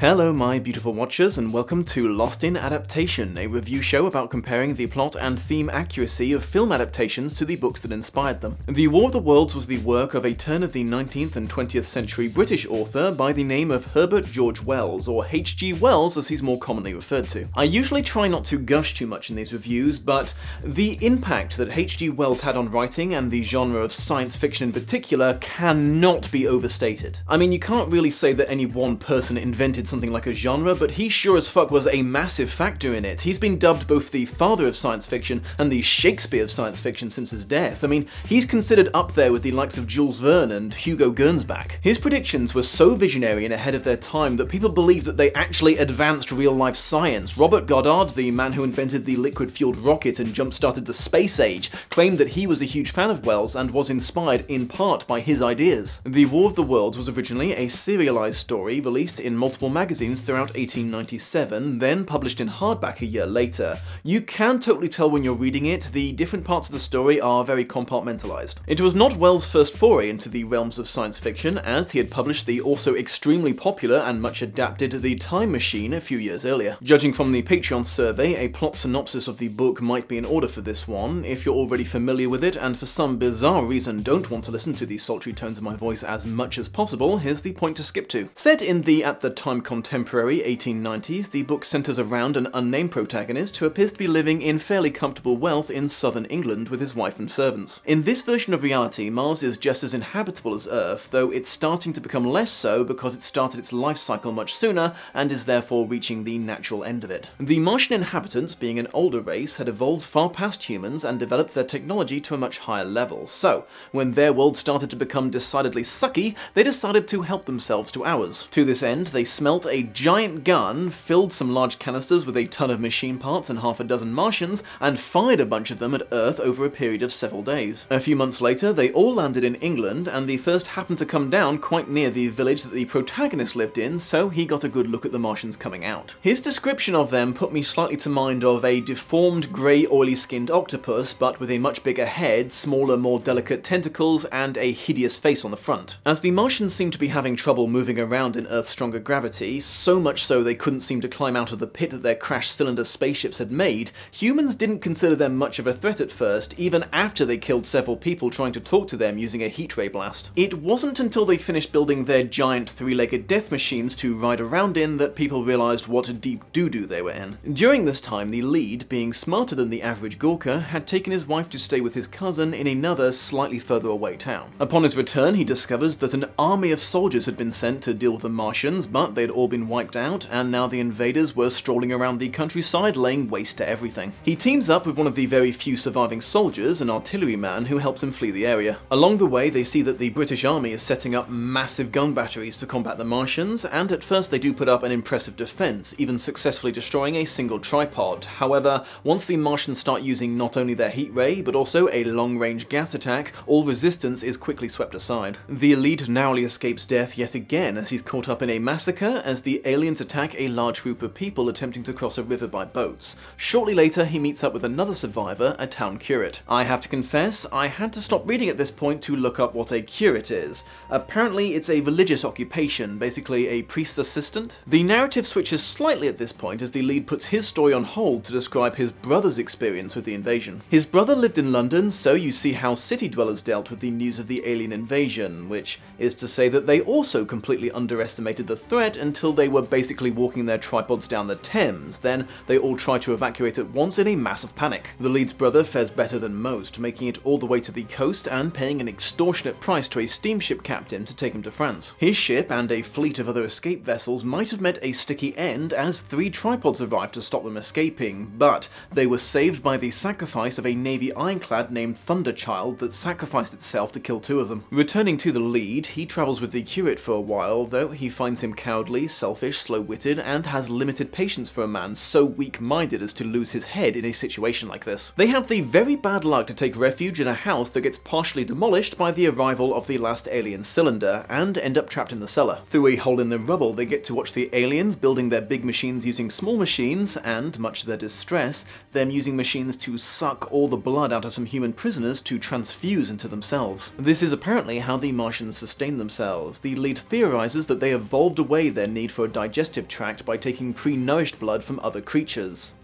Hello my beautiful watchers and welcome to Lost in Adaptation, a review show about comparing the plot and theme accuracy of film adaptations to the books that inspired them. The War of the Worlds was the work of a turn of the 19th and 20th century British author by the name of Herbert George Wells, or H.G. Wells as he's more commonly referred to. I usually try not to gush too much in these reviews, but the impact that H.G. Wells had on writing and the genre of science fiction in particular cannot be overstated. I mean, you can't really say that any one person invented something like a genre, but he sure as fuck was a massive factor in it. He's been dubbed both the father of science fiction and the Shakespeare of science fiction since his death. I mean, he's considered up there with the likes of Jules Verne and Hugo Gernsback. His predictions were so visionary and ahead of their time that people believed that they actually advanced real-life science. Robert Goddard, the man who invented the liquid-fueled rocket and jump-started the space age, claimed that he was a huge fan of Wells and was inspired in part by his ideas. The War of the Worlds was originally a serialized story released in multiple magazines throughout 1897, then published in hardback a year later. You can totally tell when you're reading it, the different parts of the story are very compartmentalized. It was not Wells' first foray into the realms of science fiction, as he had published the also extremely popular and much adapted The Time Machine a few years earlier. Judging from the Patreon survey, a plot synopsis of the book might be in order for this one. If you're already familiar with it and for some bizarre reason don't want to listen to the sultry tones of my voice as much as possible, here's the point to skip to. Set in the at the time contemporary 1890s, the book centers around an unnamed protagonist who appears to be living in fairly comfortable wealth in southern England with his wife and servants. In this version of reality, Mars is just as inhabitable as Earth, though it's starting to become less so because it started its life cycle much sooner and is therefore reaching the natural end of it. The Martian inhabitants, being an older race, had evolved far past humans and developed their technology to a much higher level. So, when their world started to become decidedly sucky, they decided to help themselves to ours. To this end, they smelt a giant gun, filled some large canisters with a ton of machine parts and half a dozen Martians, and fired a bunch of them at Earth over a period of several days. A few months later, they all landed in England, and the first happened to come down quite near the village that the protagonist lived in, so he got a good look at the Martians coming out. His description of them put me slightly to mind of a deformed, grey, oily-skinned octopus, but with a much bigger head, smaller, more delicate tentacles, and a hideous face on the front. As the Martians seemed to be having trouble moving around in Earth's stronger gravity, so much so they couldn't seem to climb out of the pit that their crash cylinder spaceships had made, humans didn't consider them much of a threat at first, even after they killed several people trying to talk to them using a heat ray blast. It wasn't until they finished building their giant three-legged death machines to ride around in that people realized what a deep doo-doo they were in. During this time, the lead, being smarter than the average Gurkha, had taken his wife to stay with his cousin in another slightly further away town. Upon his return, he discovers that an army of soldiers had been sent to deal with the Martians, but they'd all been wiped out, and now the invaders were strolling around the countryside laying waste to everything. He teams up with one of the very few surviving soldiers, an artilleryman, who helps him flee the area. Along the way, they see that the British army is setting up massive gun batteries to combat the Martians, and at first they do put up an impressive defense, even successfully destroying a single tripod. However, once the Martians start using not only their heat ray, but also a long-range gas attack, all resistance is quickly swept aside. The elite narrowly escapes death yet again as he's caught up in a massacre as the aliens attack a large group of people attempting to cross a river by boats. Shortly later, he meets up with another survivor, a town curate. I have to confess, I had to stop reading at this point to look up what a curate is. Apparently, it's a religious occupation, basically a priest's assistant. The narrative switches slightly at this point as the lead puts his story on hold to describe his brother's experience with the invasion. His brother lived in London, so you see how city dwellers dealt with the news of the alien invasion, which is to say that they also completely underestimated the threat until they were basically walking their tripods down the Thames. Then they all try to evacuate at once in a massive panic. The lead's brother fares better than most, making it all the way to the coast and paying an extortionate price to a steamship captain to take him to France. His ship and a fleet of other escape vessels might have met a sticky end as 3 tripods arrived to stop them escaping, but they were saved by the sacrifice of a Navy ironclad named Thunderchild that sacrificed itself to kill 2 of them. Returning to the lead, he travels with the curate for a while, though he finds him cowardly, selfish, slow-witted, and has limited patience for a man so weak-minded as to lose his head in a situation like this. They have the very bad luck to take refuge in a house that gets partially demolished by the arrival of the last alien cylinder, and end up trapped in the cellar. Through a hole in the rubble, they get to watch the aliens building their big machines using small machines, and, much to their distress, them using machines to suck all the blood out of some human prisoners to transfuse into themselves. This is apparently how the Martians sustain themselves. The lead theorizes that they evolved away their need for a digestive tract by taking pre-nourished blood from other creatures.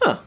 Huh.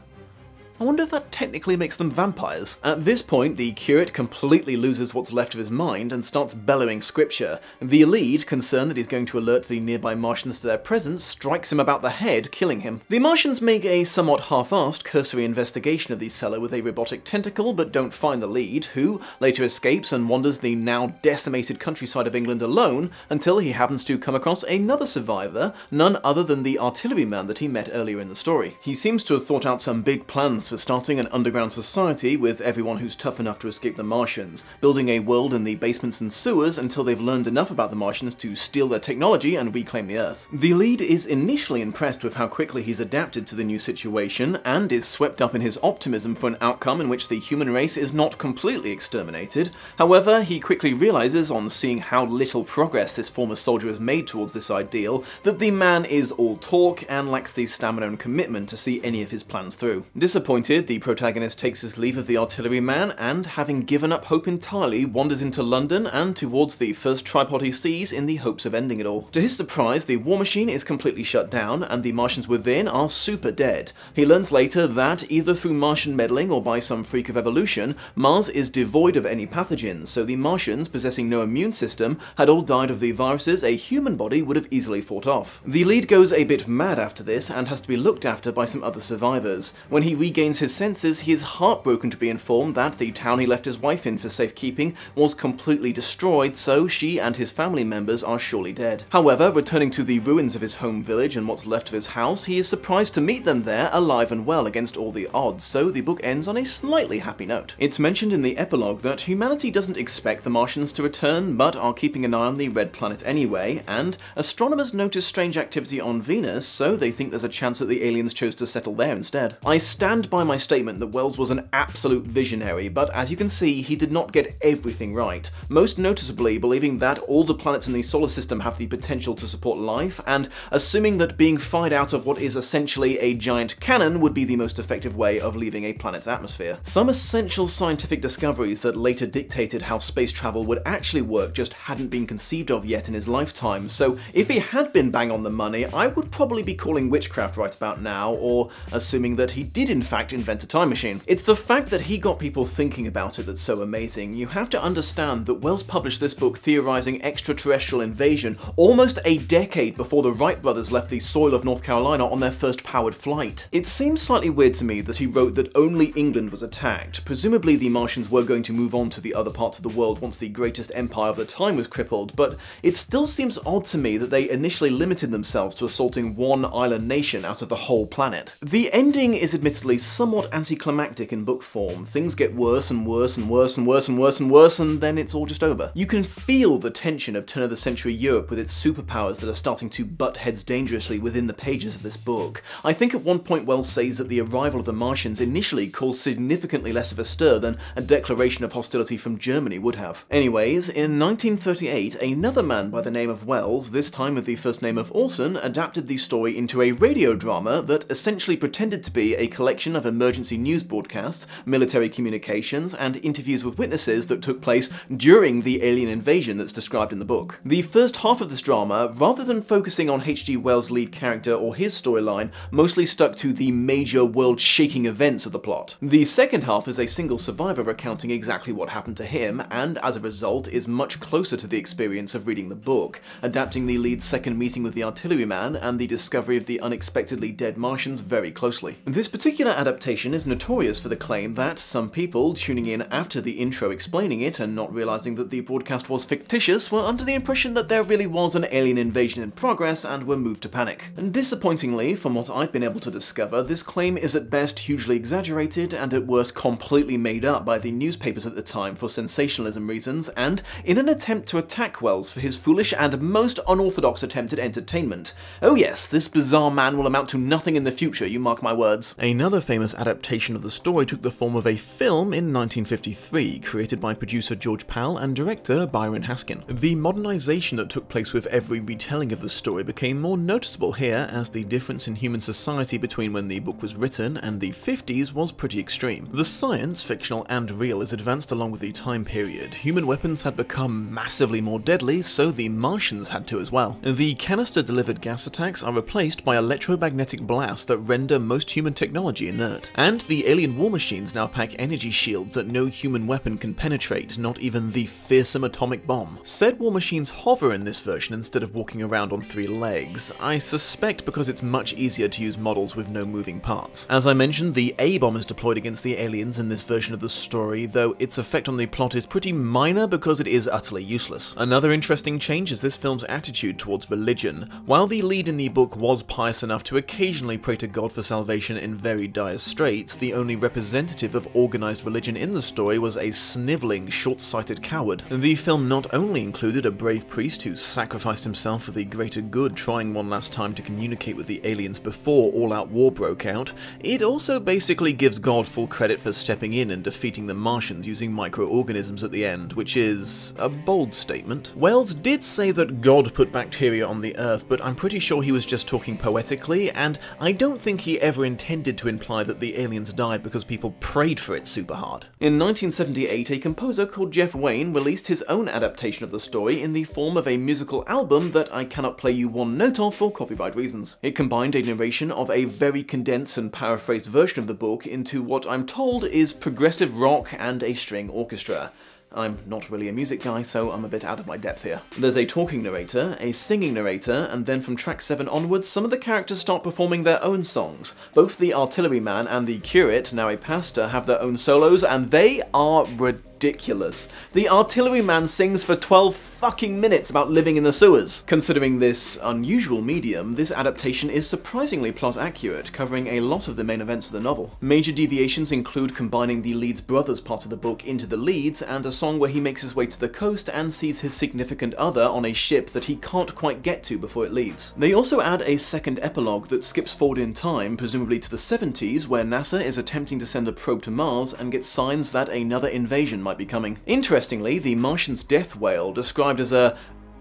I wonder if that technically makes them vampires. At this point, the curate completely loses what's left of his mind and starts bellowing scripture. The Elite, concerned that he's going to alert the nearby Martians to their presence, strikes him about the head, killing him. The Martians make a somewhat half-assed cursory investigation of the cellar with a robotic tentacle, but don't find the lead, who later escapes and wanders the now decimated countryside of England alone until he happens to come across another survivor, none other than the artilleryman that he met earlier in the story. He seems to have thought out some big plans for starting an underground society with everyone who's tough enough to escape the Martians, building a world in the basements and sewers until they've learned enough about the Martians to steal their technology and reclaim the Earth. The lead is initially impressed with how quickly he's adapted to the new situation, and is swept up in his optimism for an outcome in which the human race is not completely exterminated. However, he quickly realizes, on seeing how little progress this former soldier has made towards this ideal, that the man is all talk and lacks the stamina and commitment to see any of his plans through. Disappointed, the protagonist takes his leave of the artilleryman and, having given up hope entirely, wanders into London and towards the first tripod he sees in the hopes of ending it all. To his surprise, the war machine is completely shut down and the Martians within are super dead. He learns later that, either through Martian meddling or by some freak of evolution, Mars is devoid of any pathogens, so the Martians, possessing no immune system, had all died of the viruses a human body would have easily fought off. The lead goes a bit mad after this and has to be looked after by some other survivors. When he regains his senses, he is heartbroken to be informed that the town he left his wife in for safekeeping was completely destroyed, so she and his family members are surely dead. However, returning to the ruins of his home village and what's left of his house, he is surprised to meet them there alive and well against all the odds, so the book ends on a slightly happy note. It's mentioned in the epilogue that humanity doesn't expect the Martians to return, but are keeping an eye on the red planet anyway, and astronomers notice strange activity on Venus, so they think there's a chance that the aliens chose to settle there instead. I stand by my statement that Wells was an absolute visionary, but as you can see, he did not get everything right, most noticeably believing that all the planets in the solar system have the potential to support life, and assuming that being fired out of what is essentially a giant cannon would be the most effective way of leaving a planet's atmosphere. Some essential scientific discoveries that later dictated how space travel would actually work just hadn't been conceived of yet in his lifetime, so if he had been bang on the money, I would probably be calling witchcraft right about now, or assuming that he did in fact invent a time machine. It's the fact that he got people thinking about it that's so amazing. You have to understand that Wells published this book theorizing extraterrestrial invasion almost a decade before the Wright brothers left the soil of North Carolina on their first powered flight. It seems slightly weird to me that he wrote that only England was attacked. Presumably the Martians were going to move on to the other parts of the world once the greatest empire of the time was crippled, but it still seems odd to me that they initially limited themselves to assaulting one island nation out of the whole planet. The ending is admittedly somewhat anticlimactic in book form. Things get worse and worse and worse and worse and worse and worse, and then it's all just over. You can feel the tension of turn of the century Europe with its superpowers that are starting to butt heads dangerously within the pages of this book. I think at one point Wells says that the arrival of the Martians initially caused significantly less of a stir than a declaration of hostility from Germany would have. Anyways, in 1938, another man by the name of Wells, this time with the first name of Orson, adapted the story into a radio drama that essentially pretended to be a collection of emergency news broadcasts, military communications, and interviews with witnesses that took place during the alien invasion that's described in the book. The first half of this drama, rather than focusing on H.G. Wells' lead character or his storyline, mostly stuck to the major world-shaking events of the plot. The second half is a single survivor recounting exactly what happened to him, and as a result is much closer to the experience of reading the book, adapting the lead's second meeting with the artilleryman and the discovery of the unexpectedly dead Martians very closely. This particular adaptation is notorious for the claim that some people, tuning in after the intro explaining it and not realizing that the broadcast was fictitious, were under the impression that there really was an alien invasion in progress and were moved to panic. And disappointingly, from what I've been able to discover, this claim is at best hugely exaggerated and at worst completely made up by the newspapers at the time for sensationalism reasons, and in an attempt to attack Wells for his foolish and most unorthodox attempt at entertainment. Oh yes, this bizarre man will amount to nothing in the future, you mark my words. Another famous famous adaptation of the story took the form of a film in 1953, created by producer George Pal and director Byron Haskin. The modernization that took place with every retelling of the story became more noticeable here, as the difference in human society between when the book was written and the 50s was pretty extreme. The science, fictional and real, is advanced along with the time period. Human weapons had become massively more deadly, so the Martians had to as well. The canister-delivered gas attacks are replaced by electromagnetic blasts that render most human technology inert. And the alien war machines now pack energy shields that no human weapon can penetrate, not even the fearsome atomic bomb. Said war machines hover in this version instead of walking around on 3 legs, I suspect because it's much easier to use models with no moving parts. As I mentioned, the A-bomb is deployed against the aliens in this version of the story, though its effect on the plot is pretty minor because it is utterly useless. Another interesting change is this film's attitude towards religion. While the lead in the book was pious enough to occasionally pray to God for salvation in very dire straits, the only representative of organized religion in the story was a sniveling, short-sighted coward. The film not only included a brave priest who sacrificed himself for the greater good, trying one last time to communicate with the aliens before all-out war broke out, it also basically gives God full credit for stepping in and defeating the Martians using microorganisms at the end, which is a bold statement. Wells did say that God put bacteria on the Earth, but I'm pretty sure he was just talking poetically, and I don't think he ever intended to imply that the aliens died because people prayed for it super hard. In 1978, a composer called Jeff Wayne released his own adaptation of the story in the form of a musical album that I cannot play you one note of for copyright reasons. It combined a narration of a very condensed and paraphrased version of the book into what I'm told is progressive rock and a string orchestra. I'm not really a music guy, so I'm a bit out of my depth here. There's a talking narrator, a singing narrator, and then from track 7 onwards, some of the characters start performing their own songs. Both the artilleryman and the curate, now a pastor, have their own solos, and they are ridiculous. The artilleryman sings for 12 fucking minutes about living in the sewers. Considering this unusual medium, this adaptation is surprisingly plot accurate, covering a lot of the main events of the novel. Major deviations include combining the lead's brother's part of the book into the lead's, and a song where he makes his way to the coast and sees his significant other on a ship that he can't quite get to before it leaves. They also add a second epilogue that skips forward in time, presumably to the 70s, where NASA is attempting to send a probe to Mars and gets signs that another invasion might be coming. Interestingly, the Martian's death wail, described as a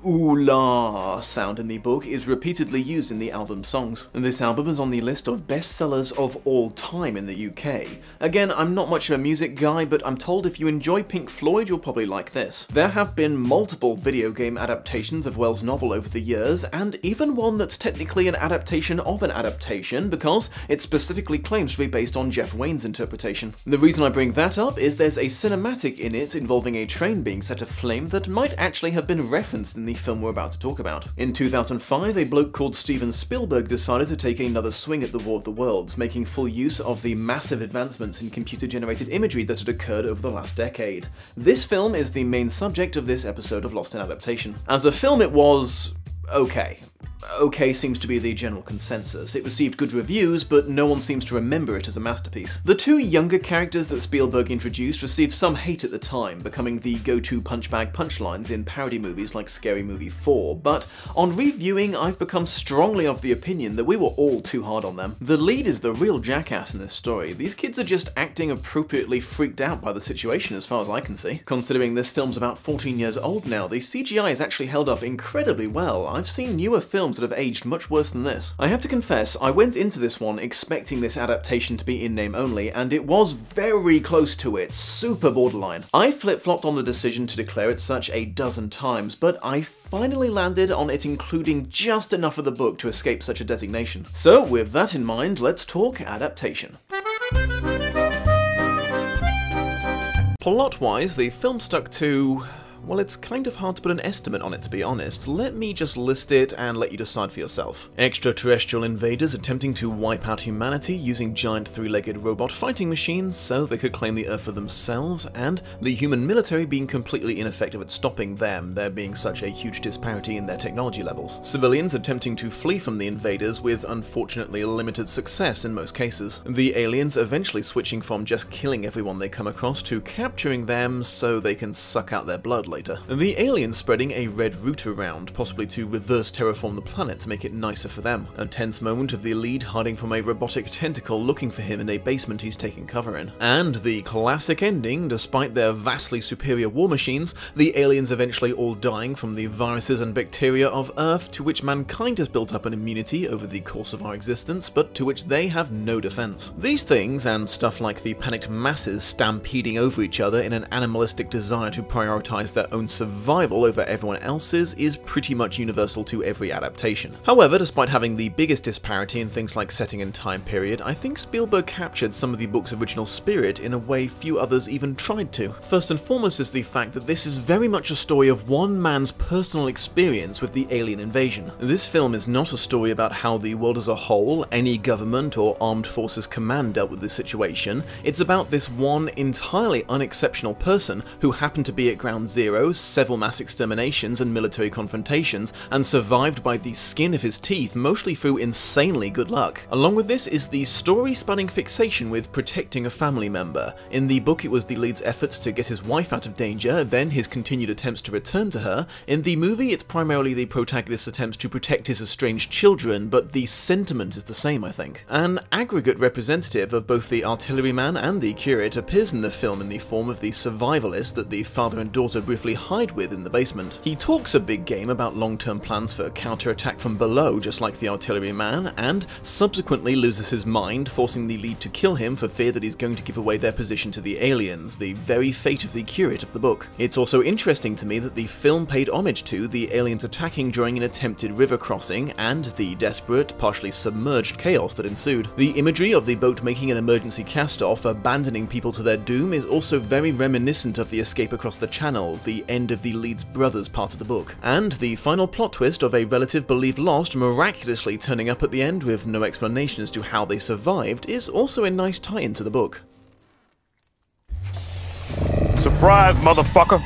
ooh la sound in the book, is repeatedly used in the album's songs. This album is on the list of bestsellers of all time in the UK. Again, I'm not much of a music guy, but I'm told if you enjoy Pink Floyd, you'll probably like this. There have been multiple video game adaptations of Wells' novel over the years, and even one that's technically an adaptation of an adaptation, because it specifically claims to be based on Jeff Wayne's interpretation. The reason I bring that up is there's a cinematic in it involving a train being set aflame that might actually have been referenced in the film we're about to talk about. In 2005, a bloke called Steven Spielberg decided to take another swing at the War of the Worlds, making full use of the massive advancements in computer-generated imagery that had occurred over the last decade. This film is the main subject of this episode of Lost in Adaptation. As a film, it was okay. Okay seems to be the general consensus. It received good reviews, but no one seems to remember it as a masterpiece. The 2 younger characters that Spielberg introduced received some hate at the time, becoming the go-to punchbag punchlines in parody movies like Scary Movie 4, but on reviewing, I've become strongly of the opinion that we were all too hard on them. The lead is the real jackass in this story. These kids are just acting appropriately freaked out by the situation as far as I can see. Considering this film's about 14 years old now, the CGI is actually held up incredibly well. I've seen newer films that have aged much worse than this. I have to confess, I went into this one expecting this adaptation to be in name only, and it was very close to it, super borderline. I flip-flopped on the decision to declare it such a dozen times, but I finally landed on it including just enough of the book to escape such a designation. So with that in mind, let's talk adaptation. Plot-wise, the film stuck to... well, it's kind of hard to put an estimate on it, to be honest. Let me just list it and let you decide for yourself. Extraterrestrial invaders attempting to wipe out humanity using giant 3-legged robot fighting machines so they could claim the Earth for themselves, and the human military being completely ineffective at stopping them, there being such a huge disparity in their technology levels. Civilians attempting to flee from the invaders with unfortunately limited success in most cases. The aliens eventually switching from just killing everyone they come across to capturing them so they can suck out their blood later. The aliens spreading a red root around, possibly to reverse terraform the planet to make it nicer for them. A tense moment of the lead hiding from a robotic tentacle looking for him in a basement he's taking cover in. And the classic ending, despite their vastly superior war machines, the aliens eventually all dying from the viruses and bacteria of Earth, to which mankind has built up an immunity over the course of our existence, but to which they have no defense. These things, and stuff like the panicked masses stampeding over each other in an animalistic desire to prioritize their own survival over everyone else's, is pretty much universal to every adaptation. However, despite having the biggest disparity in things like setting and time period, I think Spielberg captured some of the book's original spirit in a way few others even tried to. First and foremost is the fact that this is very much a story of one man's personal experience with the alien invasion. This film is not a story about how the world as a whole, any government or armed forces command dealt with this situation. It's about this one entirely unexceptional person who happened to be at ground zero, several mass exterminations and military confrontations, and survived by the skin of his teeth, mostly through insanely good luck. Along with this is the story-spanning fixation with protecting a family member. In the book it was the lead's efforts to get his wife out of danger, then his continued attempts to return to her. In the movie it's primarily the protagonist's attempts to protect his estranged children, but the sentiment is the same, I think. An aggregate representative of both the artilleryman and the curate appears in the film in the form of the survivalist that the father and daughter briefly hide with in the basement. He talks a big game about long-term plans for counterattack from below, just like the artilleryman, and subsequently loses his mind, forcing the lead to kill him for fear that he's going to give away their position to the aliens, the very fate of the curate of the book. It's also interesting to me that the film paid homage to the aliens attacking during an attempted river crossing and the desperate, partially submerged chaos that ensued. The imagery of the boat making an emergency cast-off, abandoning people to their doom, is also very reminiscent of the escape across the channel, the end of the lead's brothers part of the book. And the final plot twist of a relative believed lost miraculously turning up at the end with no explanation as to how they survived is also a nice tie-in to the book. Surprise, motherfucker!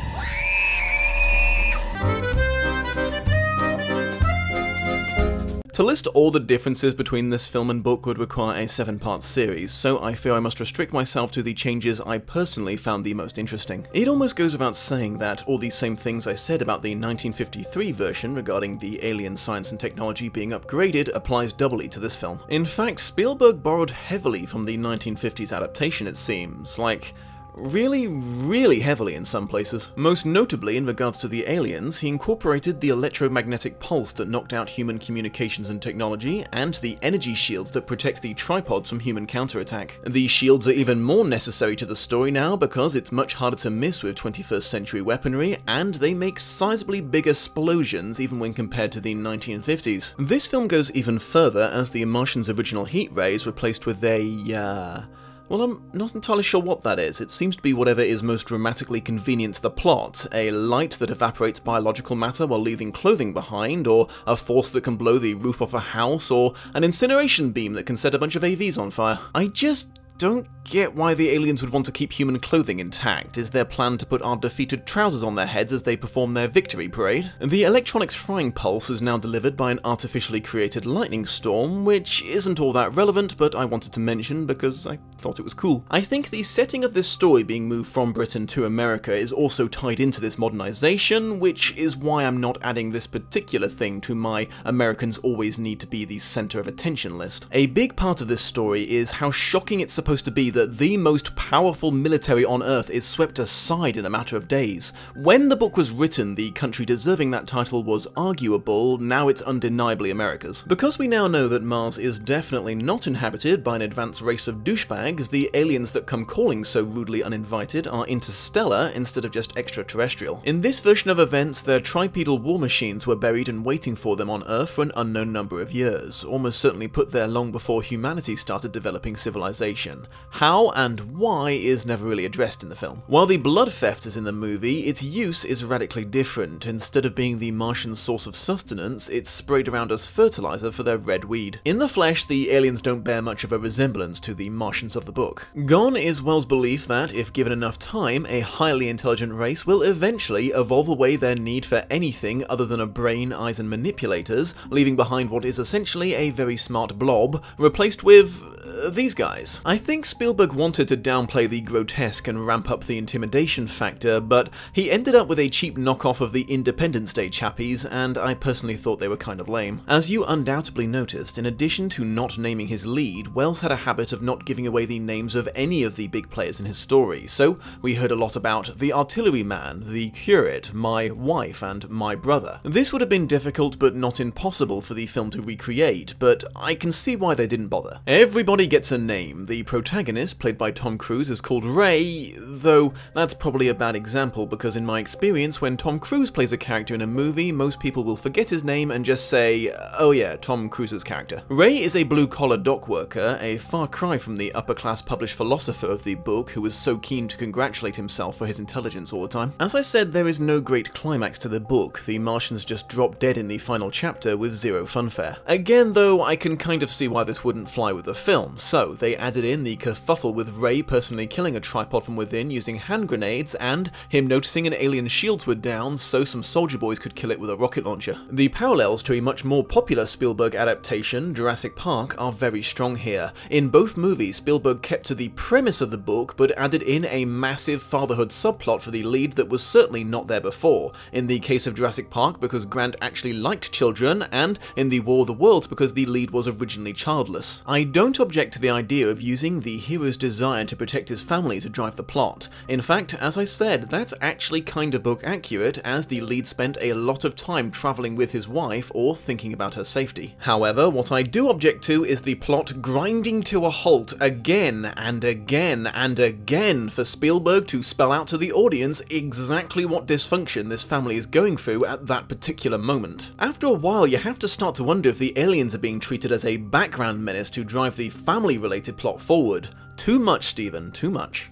To list all the differences between this film and book would require a 7-part series, so I fear I must restrict myself to the changes I personally found the most interesting. It almost goes without saying that all these same things I said about the 1953 version regarding the alien science and technology being upgraded applies doubly to this film. In fact, Spielberg borrowed heavily from the 1950s adaptation, it seems. Like, really heavily in some places. Most notably, in regards to the aliens, he incorporated the electromagnetic pulse that knocked out human communications and technology, and the energy shields that protect the tripods from human counterattack. These shields are even more necessary to the story now because it's much harder to miss with 21st century weaponry, and they make sizably bigger explosions even when compared to the 1950s. This film goes even further as the Martian's original heat ray is replaced with a, well, I'm not entirely sure what that is. It seems to be whatever is most dramatically convenient to the plot. A light that evaporates biological matter while leaving clothing behind, or a force that can blow the roof off a house, or an incineration beam that can set a bunch of AVs on fire. I just don't get why the aliens would want to keep human clothing intact. Is their plan to put our defeated trousers on their heads as they perform their victory parade? The electronics frying pulse is now delivered by an artificially created lightning storm, which isn't all that relevant, but I wanted to mention because I thought it was cool. I think the setting of this story being moved from Britain to America is also tied into this modernization, which is why I'm not adding this particular thing to my Americans always need to be the center of attention list. A big part of this story is how shocking it's supposed to be that the most powerful military on Earth is swept aside in a matter of days. When the book was written, the country deserving that title was arguable, now it's undeniably America's. Because we now know that Mars is definitely not inhabited by an advanced race of douchebags, the aliens that come calling so rudely uninvited are interstellar instead of just extraterrestrial. In this version of events, their tripedal war machines were buried and waiting for them on Earth for an unknown number of years, almost certainly put there long before humanity started developing civilization. How and why is never really addressed in the film. While the blood theft is in the movie, its use is radically different. Instead of being the Martian source of sustenance, it's sprayed around as fertilizer for their red weed. In the flesh, the aliens don't bear much of a resemblance to the Martians of the book. Gone is Wells' belief that, if given enough time, a highly intelligent race will eventually evolve away their need for anything other than a brain, eyes, and manipulators, leaving behind what is essentially a very smart blob, replaced with these guys. I think Spielberg wanted to downplay the grotesque and ramp up the intimidation factor, but he ended up with a cheap knockoff of the Independence Day chappies, and I personally thought they were kind of lame. As you undoubtedly noticed, in addition to not naming his lead, Wells had a habit of not giving away the names of any of the big players in his story, so we heard a lot about the artilleryman, the curate, my wife, and my brother. This would have been difficult but not impossible for the film to recreate, but I can see why they didn't bother. Everybody gets a name. The protagonist, played by Tom Cruise, is called Ray, though that's probably a bad example because in my experience, when Tom Cruise plays a character in a movie, most people will forget his name and just say, oh yeah, Tom Cruise's character. Ray is a blue-collar dock worker, a far cry from the upper-class published philosopher of the book who was so keen to congratulate himself for his intelligence all the time. As I said, there is no great climax to the book. The Martians just drop dead in the final chapter with zero funfare. Again, though, I can kind of see why this wouldn't fly with the film, so they added in the kerfuffle with Ray personally killing a tripod from within using hand grenades and him noticing an alien's shields were down so some soldier boys could kill it with a rocket launcher. The parallels to a much more popular Spielberg adaptation, Jurassic Park, are very strong here. In both movies, Spielberg kept to the premise of the book but added in a massive fatherhood subplot for the lead that was certainly not there before. In the case of Jurassic Park, because Grant actually liked children, and in the War of the Worlds because the lead was originally childless. I don't object to the idea of using the hero's desire to protect his family to drive the plot. In fact, as I said, that's actually kind of book accurate, as the lead spent a lot of time travelling with his wife or thinking about her safety. However, what I do object to is the plot grinding to a halt again and again and again for Spielberg to spell out to the audience exactly what dysfunction this family is going through at that particular moment. After a while, you have to start to wonder if the aliens are being treated as a background menace to drive the family-related plot forward. Too much, Stephen, too much.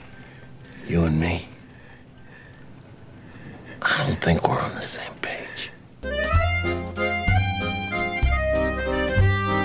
You and me, I don't think we're on the same page.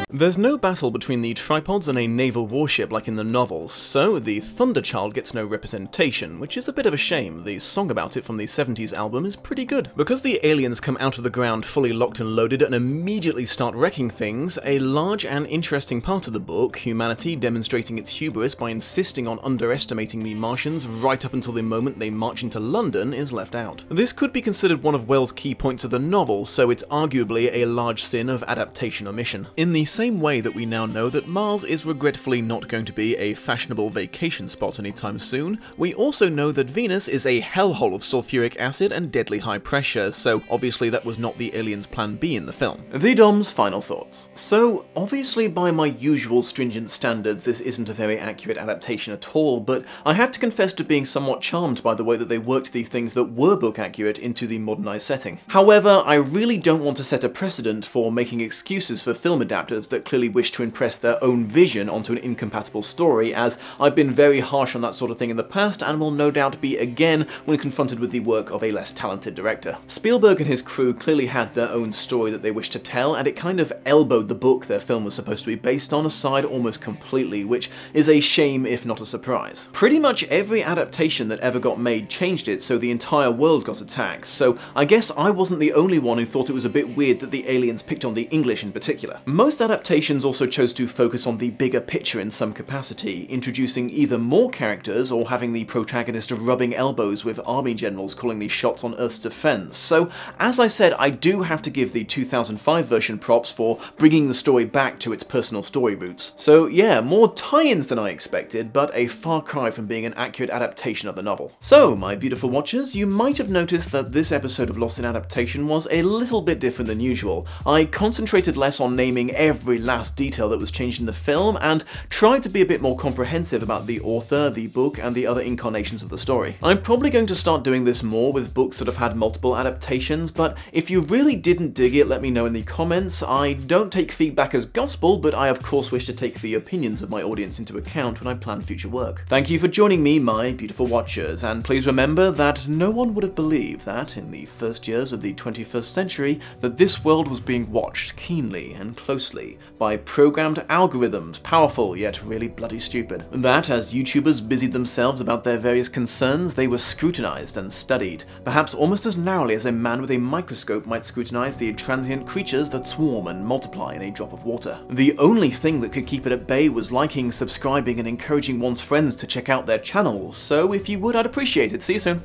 There's no battle between the tripods and a naval warship like in the novels, so the Thunderchild gets no representation, which is a bit of a shame. The song about it from the 70s album is pretty good. Because the aliens come out of the ground fully locked and loaded and immediately start wrecking things, a large and interesting part of the book, humanity demonstrating its hubris by insisting on underestimating the Martians right up until the moment they march into London, is left out. This could be considered one of Wells' key points of the novel, so it's arguably a large sin of adaptation omission. In the same way that we now know that Mars is regretfully not going to be a fashionable vacation spot anytime soon, we also know that Venus is a hellhole of sulfuric acid and deadly high pressure, so obviously that was not the aliens' plan B in the film. The Dom's final thoughts. So obviously by my usual stringent standards this isn't a very accurate adaptation at all, but I have to confess to being somewhat charmed by the way that they worked the things that were book accurate into the modernized setting. However, I really don't want to set a precedent for making excuses for film adapters that clearly wish to impress their own vision onto an incompatible story, as I've been very harsh on that sort of thing in the past and will no doubt be again when confronted with the work of a less talented director. Spielberg and his crew clearly had their own story that they wished to tell, and it kind of elbowed the book their film was supposed to be based on aside almost completely, which is a shame if not a surprise. Pretty much every adaptation that ever got made changed it so the entire world got attacked, so I guess I wasn't the only one who thought it was a bit weird that the aliens picked on the English in particular. Most adaptations also chose to focus on the bigger picture in some capacity, introducing either more characters or having the protagonist rubbing elbows with army generals calling the shots on Earth's defense. So as I said, I do have to give the 2005 version props for bringing the story back to its personal story roots. So yeah, more tie-ins than I expected, but a far cry from being an accurate adaptation of the novel. So my beautiful watchers, you might have noticed that this episode of Lost in Adaptation was a little bit different than usual. I concentrated less on naming every last detail that was changed in the film and tried to be a bit more comprehensive about the author, the book, and the other incarnations of the story. I'm probably going to start doing this more with books that have had multiple adaptations, but if you really didn't dig it, let me know in the comments. I don't take feedback as gospel, but I of course wish to take the opinions of my audience into account when I plan future work. Thank you for joining me, my beautiful watchers, and please remember that no one would have believed that, in the first years of the 21st century, that this world was being watched keenly and closely way, by programmed algorithms, powerful yet really bloody stupid. That, as YouTubers busied themselves about their various concerns, they were scrutinized and studied, perhaps almost as narrowly as a man with a microscope might scrutinize the transient creatures that swarm and multiply in a drop of water. The only thing that could keep it at bay was liking, subscribing, and encouraging one's friends to check out their channels, so if you would, I'd appreciate it. See you soon.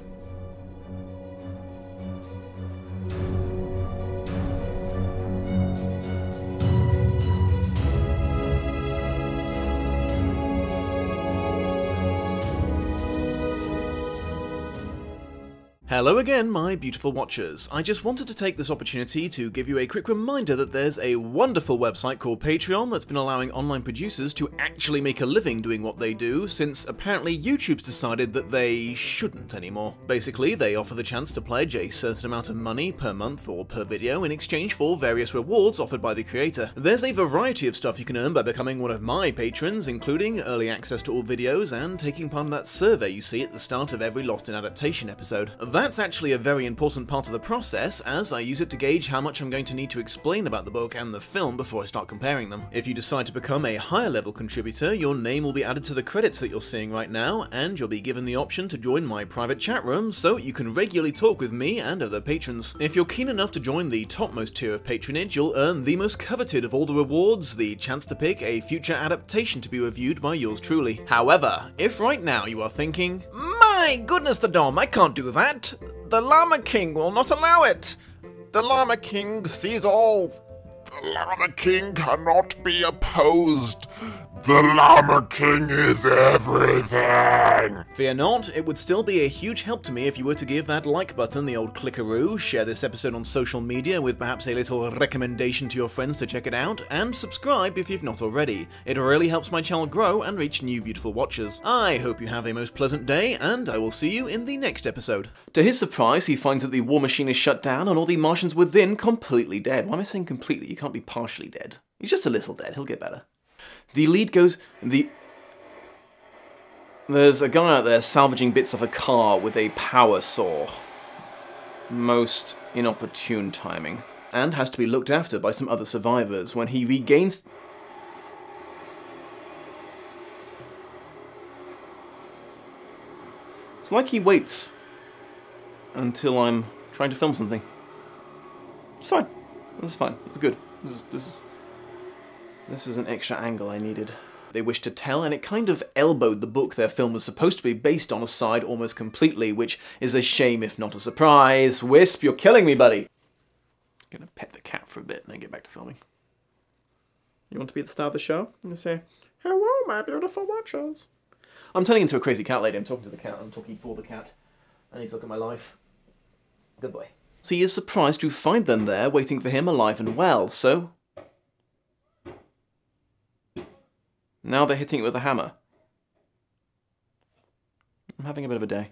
Hello again, my beautiful watchers. I just wanted to take this opportunity to give you a quick reminder that there's a wonderful website called Patreon that's been allowing online producers to actually make a living doing what they do, since apparently YouTube's decided that they shouldn't anymore. Basically, they offer the chance to pledge a certain amount of money per month or per video in exchange for various rewards offered by the creator. There's a variety of stuff you can earn by becoming one of my patrons, including early access to all videos and taking part in that survey you see at the start of every Lost in Adaptation episode. That's actually a very important part of the process, as I use it to gauge how much I'm going to need to explain about the book and the film before I start comparing them. If you decide to become a higher level contributor, your name will be added to the credits that you're seeing right now, and you'll be given the option to join my private chat room so you can regularly talk with me and other patrons. If you're keen enough to join the topmost tier of patronage, you'll earn the most coveted of all the rewards, the chance to pick a future adaptation to be reviewed by yours truly. However, if right now you are thinking, "My goodness, the Dom, I can't do that! The Llama King will not allow it! The Llama King sees all. The Llama King cannot be opposed. The Llama King is everything!" Fear not, it would still be a huge help to me if you were to give that like button the old clickaroo, share this episode on social media with perhaps a little recommendation to your friends to check it out, and subscribe if you've not already. It really helps my channel grow and reach new beautiful watchers. I hope you have a most pleasant day, and I will see you in the next episode. To his surprise, he finds that the war machine is shut down and all the Martians within completely dead. Why am I saying completely? You can't be partially dead. He's just a little dead, he'll get better. The lead goes... There's a guy out there salvaging bits of a car with a power saw. Most inopportune timing. And has to be looked after by some other survivors when he regains... It's like he waits until I'm trying to film something. It's fine. It's fine. It's good. This is an extra angle I needed. They wished to tell, and it kind of elbowed the book their film was supposed to be based on aside almost completely, which is a shame if not a surprise. Wisp, you're killing me, buddy! I'm gonna pet the cat for a bit and then get back to filming. You want to be the star of the show? I'm gonna say, "Hello, my beautiful watchers." I'm turning into a crazy cat lady. I'm talking to the cat, I'm talking for the cat. I need to look at my life. Good boy. So he is surprised to find them there, waiting for him alive and well, so... Now they're hitting it with a hammer. I'm having a bit of a day.